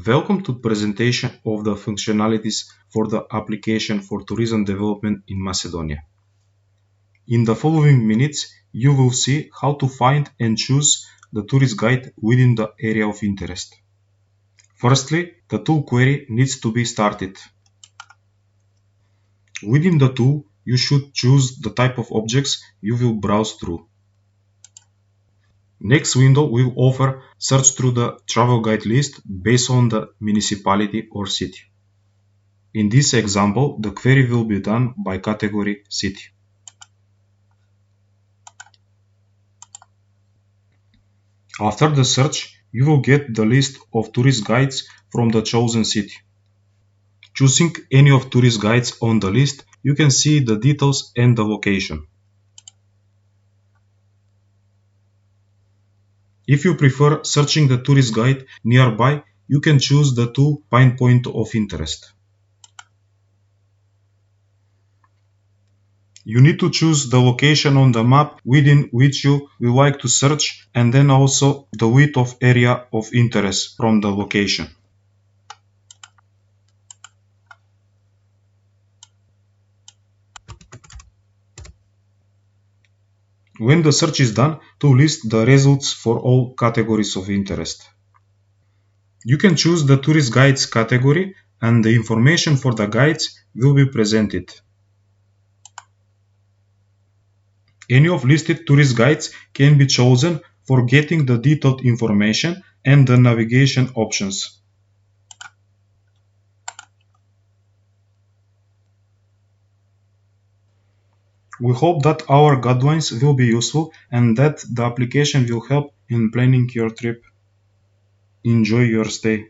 Welcome to the presentation of the functionalities for the application for tourism development in Macedonia. In the following minutes, you will see how to find and choose the tourist guide within the area of interest. Firstly, the tool query needs to be started. Within the tool, you should choose the type of objects you will browse through. Next window will offer search through the travel guide list based on the municipality or city. In this example, the query will be done by category city. After the search, you will get the list of tourist guides from the chosen city. Choosing any of tourist guides on the list, you can see the details and the location. If you prefer searching the tourist guide nearby, you can choose the tool Find Point of Interest. You need to choose the location on the map within which you will like to search and then also the width of area of interest from the location. When the search is done, to list the results for all categories of interest. You can choose the tourist guides category and the information for the guides will be presented. Any of listed tourist guides can be chosen for getting the detailed information and the navigation options. We hope that our guidelines will be useful and that the application will help in planning your trip. Enjoy your stay.